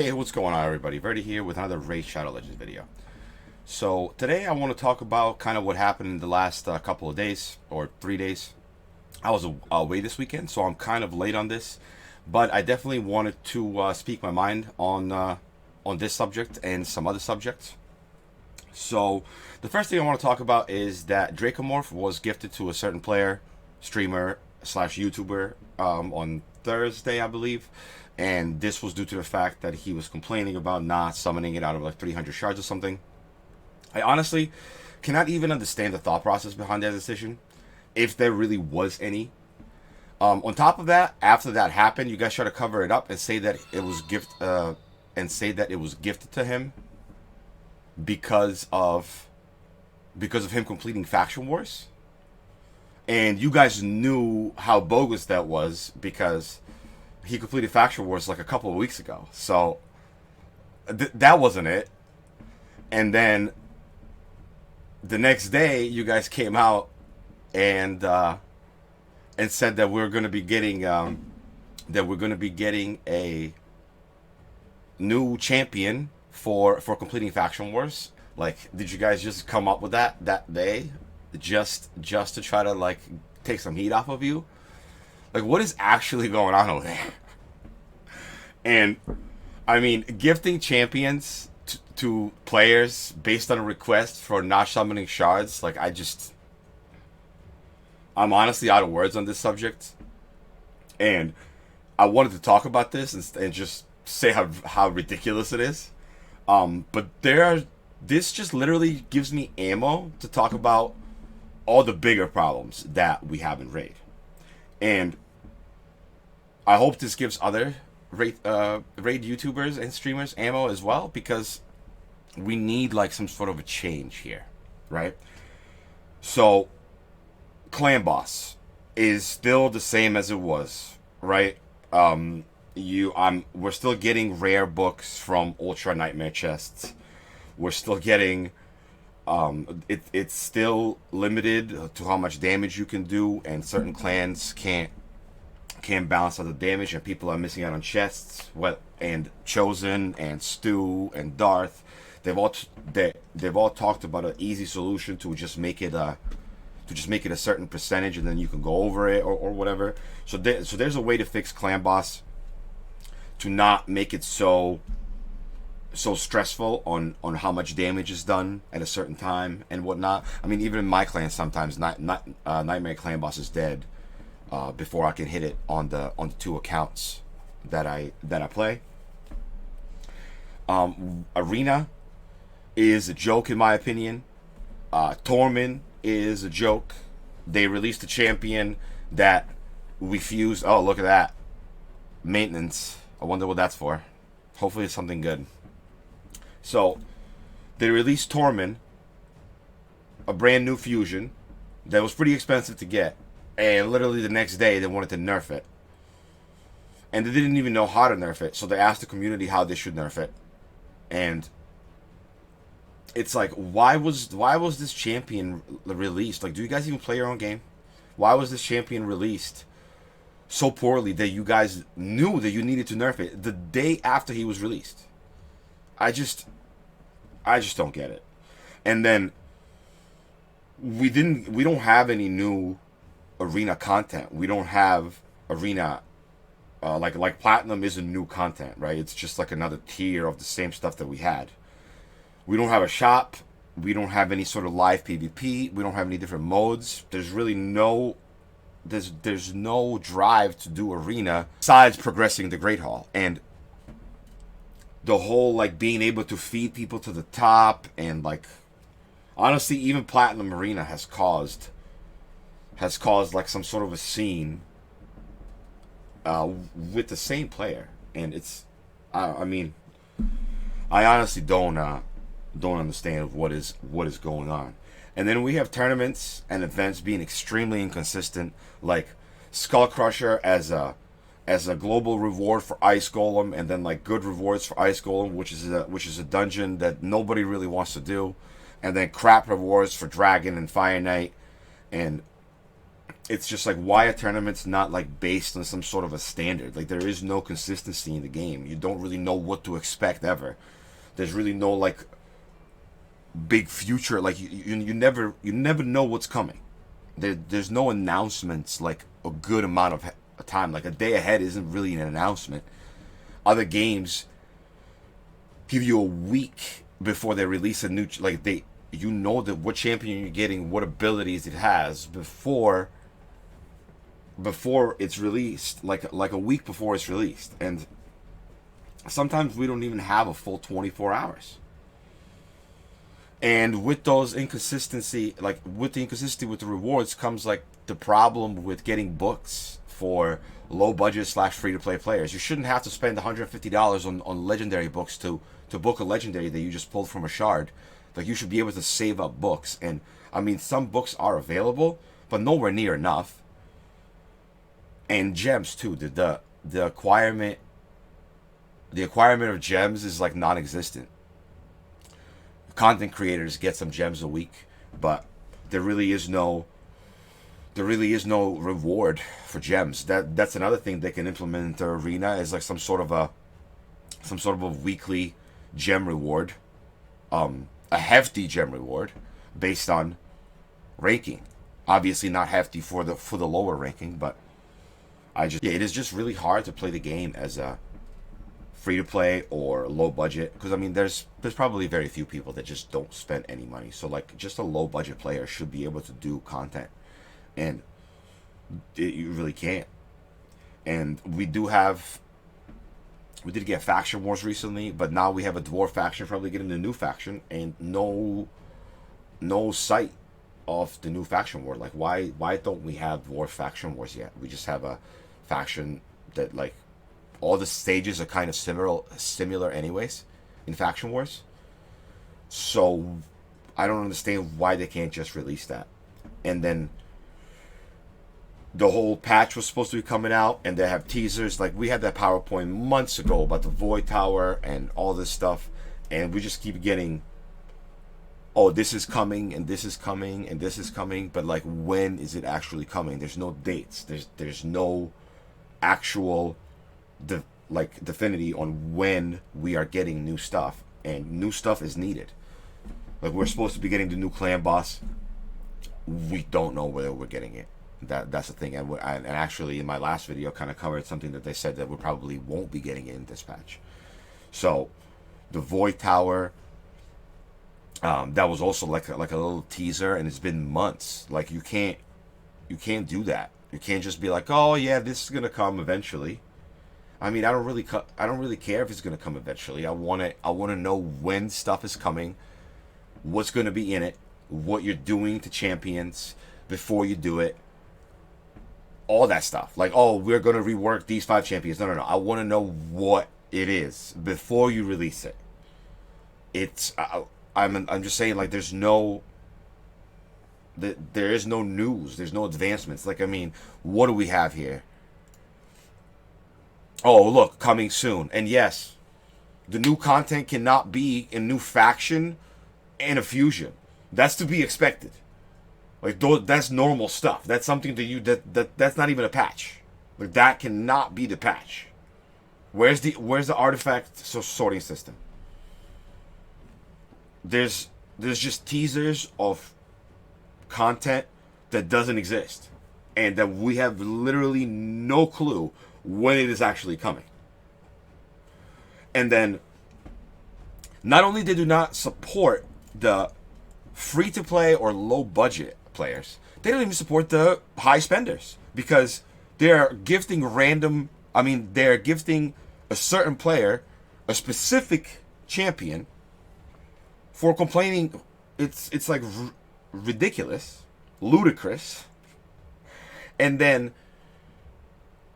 Hey, what's going on, everybody? Verdi here with another Shadow Legends video. So today I want to talk about kind of what happened in the last couple of days or 3 days. I was away this weekend, so I'm kind of late on this, but I definitely wanted to speak my mind on this subject and some other subjects. So the first thing I want to talk about is that Draco Morph was gifted to a certain player, streamer slash YouTuber on Thursday, I believe. And this was due to the fact that he was complaining about not summoning it out of like 300 shards or something. I honestly cannot even understand the thought process behind that decision, if there really was any. On top of that, after that happened, you guys try to cover it up and say that it was gifted to him because of him completing faction wars. And you guys knew how bogus that was because he completed faction wars like a couple of weeks ago. So that wasn't it. And then the next day, you guys came out and said that we're going to be getting a new champion for completing faction wars. Like, did you guys just come up with that day just to try to like take some heat off of you? Like, what is actually going on over there? And I mean, gifting champions to players based on a request for not summoning shards, like, I'm honestly out of words on this subject. And I wanted to talk about this and just say how ridiculous it is. But this just literally gives me ammo to talk about all the bigger problems that we have in Raid. And I hope this gives other Raid YouTubers and streamers ammo as well, because we need like some sort of a change here, right? So, Clan Boss is still the same as it was, right? We're still getting rare books from Ultra Nightmare chests. We're still getting it's still limited to how much damage you can do, and certain clans can't balance out the damage, and people are missing out on chests. And Chosen and Stu and Darth, they've all talked about an easy solution to just make it a certain percentage, and then you can go over it or whatever. So there's a way to fix Clan Boss to not make it so stressful on how much damage is done at a certain time and whatnot. I mean, even in my clan, sometimes Nightmare Clan Boss is dead before I can hit it on the two accounts that I play. Arena is a joke in my opinion. Torment is a joke. They released a champion that we fused. Oh, look at that. Maintenance. I wonder what that's for. Hopefully it's something good. So, they released Torment, a brand new fusion that was pretty expensive to get. And literally the next day, they wanted to nerf it. And they didn't even know how to nerf it. So they asked the community how they should nerf it. And it's like, why was this champion released? Like, do you guys even play your own game? Why was this champion released so poorly that you guys knew that you needed to nerf it the day after he was released? I just don't get it. And then we don't have any new arena content. We don't have arena like Platinum isn't new content, right? It's just like another tier of the same stuff that we had. We don't have a shop. We don't have any sort of live PvP. We don't have any different modes. There's really there's no drive to do arena besides progressing the Great Hall. And the whole like being able to feed people to the top, and like honestly, even Platinum Arena has caused like some sort of a scene with the same player, and it's I mean, I honestly don't understand what is going on. And then we have tournaments and events being extremely inconsistent, like Skull Crusher as a global reward for Ice Golem, and then like good rewards for Ice Golem, which is a dungeon that nobody really wants to do, and then crap rewards for Dragon and Fire Knight, and it's just like, why a tournament's not like based on some sort of a standard. Like, there is no consistency in the game. You don't really know what to expect ever. There's really no like big future. Like you never know what's coming. There's no announcements like a good amount of time. Like a day ahead isn't really an announcement. Other games give you a week before they release a new, like, they, you know that what champion you're getting, what abilities it has before it's released, like a week before it's released. And sometimes we don't even have a full 24 hours. And with those inconsistency, like with the inconsistency with the rewards comes like the problem with getting books for low budget / free to play players. You shouldn't have to spend $150 on legendary books to book a legendary that you just pulled from a shard. Like, you should be able to save up books. And I mean, some books are available, but nowhere near enough. And gems too. The acquirement of gems is like non-existent. Content creators get some gems a week, but there really is no reward for gems. That's another thing they can implement into Arena, is like some sort of a weekly gem reward, a hefty gem reward based on ranking. Obviously not hefty for the lower ranking, but it is just really hard to play the game as a free to play or low budget, because I mean there's probably very few people that just don't spend any money. So like, just a low budget player should be able to do content, and you really can't. And we did get faction wars recently, but now we have a dwarf faction, probably getting a new faction, and no sight of the new faction war. Like, why don't we have dwarf faction wars yet? We just have a faction that, like, all the stages are kind of similar anyways in faction wars. So I don't understand why they can't just release that. And then the whole patch was supposed to be coming out, and they have teasers. Like, we had that PowerPoint months ago about the Void Tower and all this stuff, and we just keep getting, oh, this is coming, and this is coming, and this is coming, but like, when is it actually coming? There's no dates. There's no actual definity on when we are getting new stuff, and new stuff is needed. Like, we're supposed to be getting the new clan boss. We don't know whether we're getting it. That's the thing. And actually, in my last video, kind of covered something that they said that we probably won't be getting it in this patch. So the Void Tower, that was also like a little teaser, and it's been months. Like, you can't do that. You can't just be like, oh yeah, this is gonna come eventually. I mean, I don't really care if it's gonna come eventually. I want to know when stuff is coming, what's gonna be in it, what you're doing to champions before you do it, all that stuff. Like, oh, we're gonna rework these 5 champions. No. I want to know what it is before you release it. I'm just saying, like, there is no news, there's no advancements. Like, I mean, what do we have here? Oh, look, coming soon. And yes, the new content cannot be a new faction and a fusion. That's to be expected. Like, that's normal stuff. That's something that's not even a patch. Like, that cannot be the patch. Where's the artifact sorting system? There's just teasers of content that doesn't exist, and that we have literally no clue when it is actually coming. And then, not only they do not support the free to play or low budget players, they don't even support the high spenders, because they're gifting they're gifting a certain player a specific champion for complaining. It's like ridiculous, ludicrous. And then,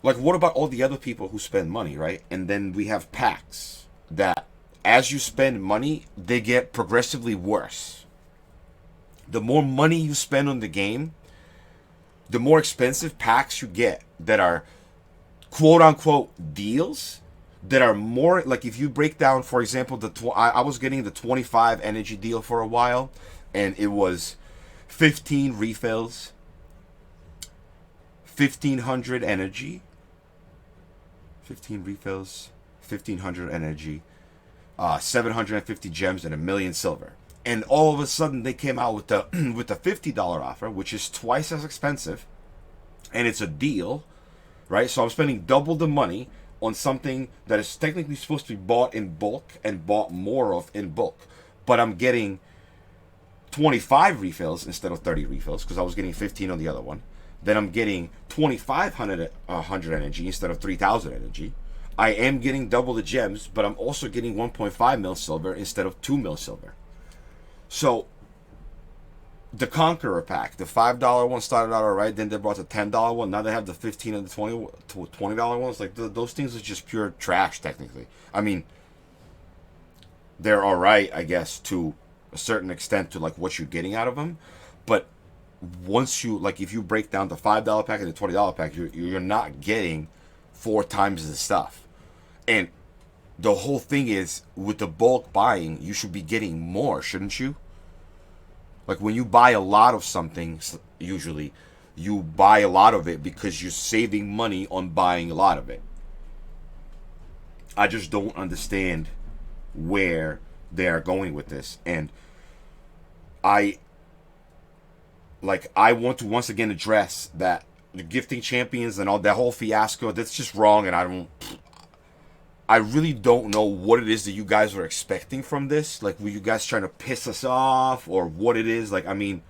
like, what about all the other people who spend money, right? And then we have packs that, as you spend money, they get progressively worse. The more money you spend on the game, the more expensive packs you get that are quote-unquote deals, that are more, like, if you break down, for example, I was getting the 25 energy deal for a while, and it was 15 refills, 1,500 energy, 15 refills, 1,500 energy, 750 gems, and 1,000,000 silver. And all of a sudden, they came out with the with the $50 offer, which is twice as expensive, and it's a deal, right? So I'm spending double the money on something that is technically supposed to be bought in bulk and bought more of in bulk, but I'm getting 25 refills instead of 30 refills because I was getting 15 on the other one. Then I'm getting 2,500 energy instead of 3,000 energy. I am getting double the gems, but I'm also getting 1.5 mil silver instead of 2 mil silver. So the Conqueror pack, the $5 one started out alright. Then they brought the $10 one. Now they have the 15 and the $20 ones. Like those things are just pure trash. Technically, I mean, they're alright, I guess, to a certain extent to like what you're getting out of them, but once you like, if you break down the $5 pack and the $20 pack, you're not getting 4 times the stuff. And the whole thing is, with the bulk buying, you should be getting more, shouldn't you? Like when you buy a lot of something, usually you buy a lot of it because you're saving money on buying a lot of it. I just don't understand where they're going with this, and I want to once again address that the gifting champions and all that whole fiasco, that's just wrong, and I really don't know what it is that you guys are expecting from this. Like, were you guys trying to piss us off, or what it is? Like, I mean,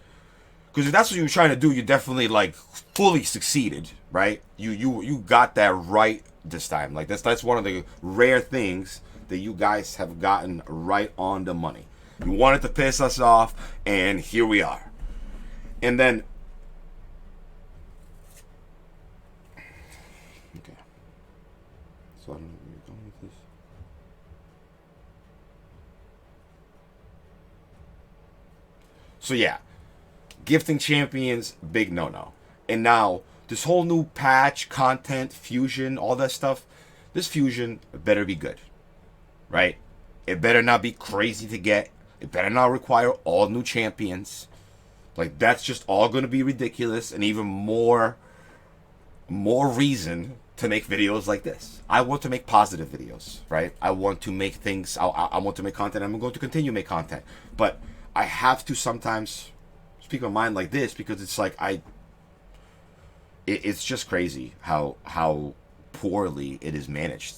because if that's what you were trying to do, you definitely like fully succeeded, right? You got that right this time. Like that's one of the rare things that you guys have gotten right on the money. You wanted to piss us off, and here we are. And then, okay, so I don't know where you're going with this. So yeah, gifting champions, big no-no. And now, this whole new patch, content, fusion, all that stuff, this fusion better be good, right? It better not be crazy to get. It better not require all new champions. Like, that's just all going to be ridiculous, and even more reason to make videos like this. I want to make positive videos, right? I want to make things, I want to make content. I'm going to continue to make content. But I have to sometimes speak my mind like this, because it's like, it's just crazy how poorly it is managed.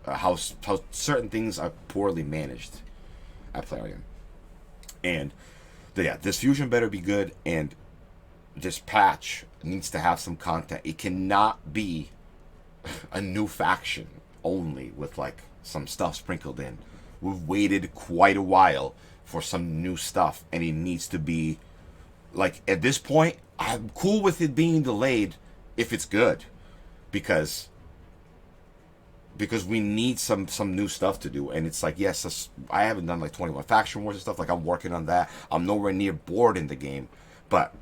How certain things are poorly managed at Plarium. And yeah, this fusion better be good, and this patch needs to have some content. It cannot be a new faction only with like some stuff sprinkled in. We've waited quite a while for some new stuff, and it needs to be like, at this point, I'm cool with it being delayed if it's good, because we need some new stuff to do. And it's like, yes, I haven't done like 21 faction wars and stuff. Like, I'm working on that. I'm nowhere near bored in the game, but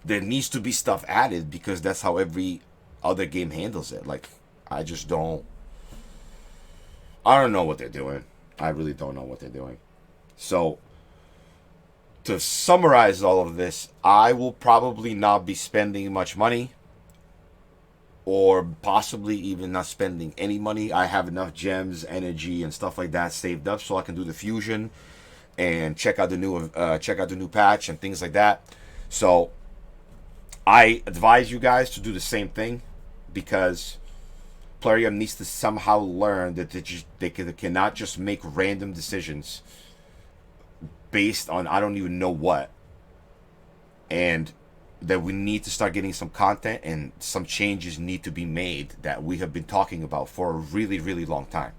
there needs to be stuff added, because that's how every other game handles it. Like, I don't know what they're doing. I really don't know what they're doing. So, to summarize all of this, I will probably not be spending much money, or possibly even not spending any money. I have enough gems, energy, and stuff like that saved up, so I can do the fusion and check out the new patch and things like that. So I advise you guys to do the same thing, because Plarium needs to somehow learn that they cannot just make random decisions based on I don't even know what, and that we need to start getting some content, and some changes need to be made that we have been talking about for a really, really long time.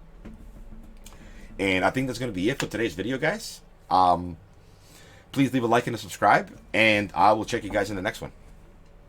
And I think that's going to be it for today's video, guys. Please leave a like and a subscribe, and I will check you guys in the next one.